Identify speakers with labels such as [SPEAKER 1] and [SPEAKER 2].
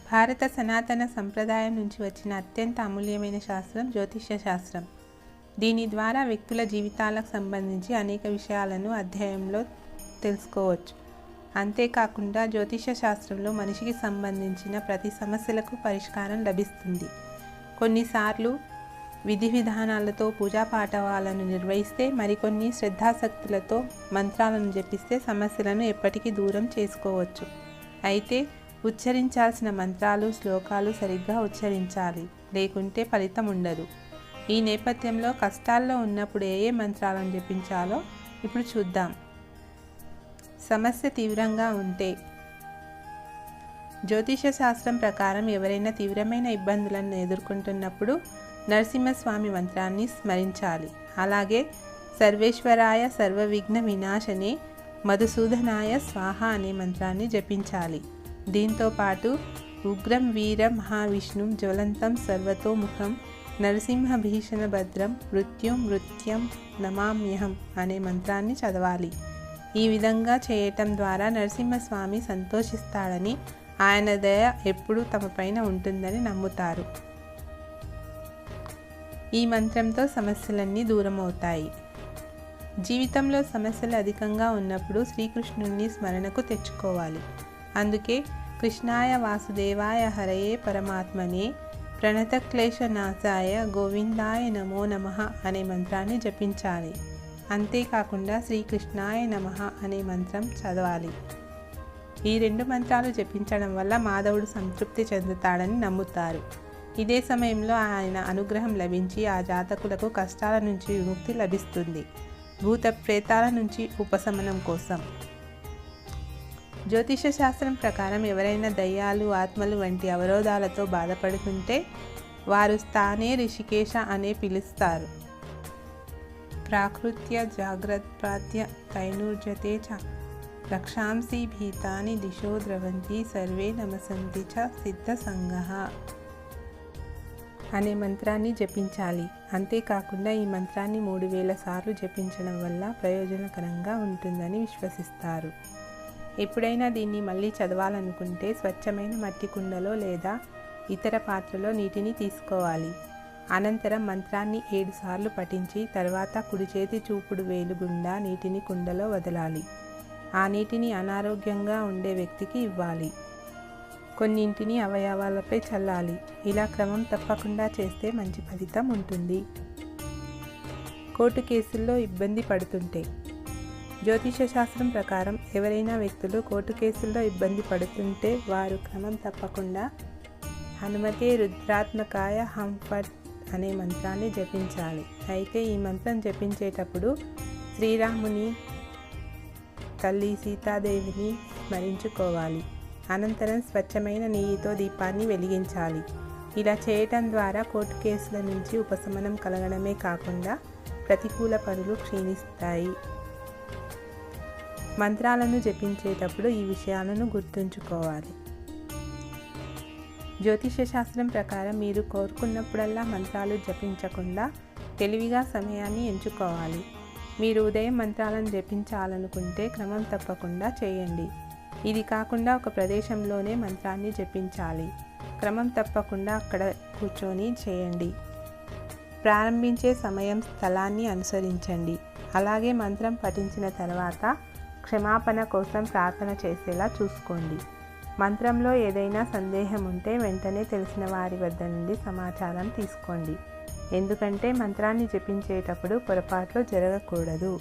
[SPEAKER 1] భారత సనాతన సంప్రదాయం నుంచి వచ్చిన అత్యంత అమూల్యమైన శాస్త్రం జ్యోతిష్య శాస్త్రం. దీని ద్వారా వ్యక్తుల జీవితాలకు సంబంధించి అనేక విషయాలను అధ్యాయంలో తెలుసుకోవచ్చు. అంతేకాకుండా జ్యోతిష్య శాస్త్రంలో మనిషికి సంబంధించిన ప్రతి సమస్యలకు పరిష్కారం లభిస్తుంది. కొన్నిసార్లు విధి విధానాలతో పూజాపాఠవాలను నిర్వహిస్తే, మరికొన్ని శ్రద్ధాశక్తులతో మంత్రాలను జపిస్తే సమస్యలను ఎప్పటికీ దూరం చేసుకోవచ్చు. అయితే ఉచ్చరించాల్సిన మంత్రాలు, శ్లోకాలు సరిగ్గా ఉచ్చరించాలి, లేకుంటే ఫలితం ఉండదు. ఈ నేపథ్యంలో కష్టాల్లో ఉన్నప్పుడు ఏ మంత్రాలను జపించాలో ఇప్పుడు చూద్దాం. సమస్య తీవ్రంగా ఉంటే జ్యోతిష శాస్త్రం ప్రకారం ఎవరైనా తీవ్రమైన ఇబ్బందులను ఎదుర్కొంటున్నప్పుడు నరసింహస్వామి మంత్రాన్ని స్మరించాలి. అలాగే సర్వేశ్వరాయ సర్వవిఘ్న వినాశనే మధుసూదనాయ స్వాహ అనే మంత్రాన్ని జపించాలి. దీంతో పాటు ఉగ్రం వీర మహావిష్ణుం జ్వలంతం సర్వతోముఖం నరసింహ భీషణ భద్రం మృత్యుం నమామ్యహం అనే మంత్రాన్ని చదవాలి. ఈ విధంగా చేయటం ద్వారా నరసింహస్వామి సంతోషిస్తాడని, ఆయన దయ ఎప్పుడూ తమపైన ఉంటుందని నమ్ముతారు. ఈ మంత్రంతో సమస్యలన్నీ దూరమవుతాయి. జీవితంలో సమస్యలు అధికంగా ఉన్నప్పుడు శ్రీకృష్ణుని స్మరణకు తెచ్చుకోవాలి. అందుకే కృష్ణాయ వాసుదేవాయ హరయే పరమాత్మనే ప్రణతక్లేశనాశాయ గోవిందాయ నమో నమః అనే మంత్రాన్ని జపించాలి. అంతేకాకుండా శ్రీకృష్ణాయ నమః అనే మంత్రం చదవాలి. ఈ 2 మంత్రాలు జపించడం వల్ల మాధవుడు సంతృప్తి చెందుతాడని నమ్ముతారు. ఇదే సమయంలో ఆయన అనుగ్రహం లభించి ఆ జాతకులకు కష్టాల నుంచి విముక్తి లభిస్తుంది. భూత ప్రేతాల నుంచి ఉపశమనం కోసం. జ్యోతిష శాస్త్రం ప్రకారం ఎవరైనా దయ్యాలు, ఆత్మలు వంటి అవరోధాలతో బాధపడుతుంటే వారు స్థానే రిషికేశ అనే పిలుస్తారు. ప్రాకృత్య జాగ్రత్ప్రాత్య తైనూర్జతే చ రక్షాంసి భీతాని దిశో ద్రవంతి సర్వే నమసంతి చ సిద్ధ సంగః అనే మంత్రాన్ని జపించాలి. అంతేకాకుండా ఈ మంత్రాన్ని 3000 సార్లు జపించడం వల్ల ప్రయోజనకరంగా ఉంటుందని విశ్వసిస్తారు. ఎప్పుడైనా దీన్ని మళ్ళీ చదవాలనుకుంటే స్వచ్ఛమైన మట్టి కుండలో లేదా ఇతర పాత్రలో నీటిని తీసుకోవాలి. అనంతరం మంత్రాన్ని 7 సార్లు పఠించి తర్వాత కుడి చేతి చూపుడు వేలు గుండా నీటిని కుండలో వదలాలి. ఆ నీటిని అనారోగ్యంగా ఉండే వ్యక్తికి ఇవ్వాలి. కొన్నింటిని అవయవాలపై చల్లాలి. ఇలా క్రమం తప్పకుండా చేస్తే మంచి ఫలితం ఉంటుంది. కోర్టు కేసుల్లో ఇబ్బంది పడుతుంటే జ్యోతిష శాస్త్రం ప్రకారం ఎవరైనా వ్యక్తులు కోర్టు కేసుల్లో ఇబ్బంది పడుతుంటే వారు క్రమం తప్పకుండా హనుమతే రుద్రాత్మకాయ హం ఫట్ అనే మంత్రాన్ని జపించాలి. అయితే ఈ మంత్రం జపించేటప్పుడు శ్రీరాముని, తల్లి సీతాదేవిని స్మరించుకోవాలి. అనంతరం స్వచ్ఛమైన నెయ్యితో దీపాన్ని వెలిగించాలి. ఇలా చేయటం ద్వారా కోర్టు కేసుల నుంచి ఉపశమనం కలగడమే కాకుండా ప్రతికూల పనులు క్షీణిస్తాయి. మంత్రాలను జపించేటప్పుడు ఈ విషయాలను గుర్తుంచుకోవాలి. జ్యోతిష శాస్త్రం ప్రకారం మీరు కోరుకున్నప్పుడల్లా మంత్రాలు జపించకుండా తెలివిగా సమయాన్ని ఎంచుకోవాలి. మీరు ఉదయం మంత్రాలను జపించాలనుకుంటే క్రమం తప్పకుండా చేయండి. ఇది కాకుండా ఒక ప్రదేశంలోనే మంత్రాన్ని జపించాలి. క్రమం తప్పకుండా అక్కడ కూర్చొని చేయండి. ప్రారంభించే సమయం, స్థలాన్ని అనుసరించండి. అలాగే మంత్రం పఠించిన తర్వాత క్షమాపణ కోసం ప్రార్థన చేసేలా చూసుకోండి. మంత్రంలో ఏదైనా సందేహం ఉంటే వెంటనే తెలిసిన వారి వద్ద నుండి సమాచారం తీసుకోండి. ఎందుకంటే మంత్రాన్ని జపించేటప్పుడు పొరపాట్లు జరగకూడదు.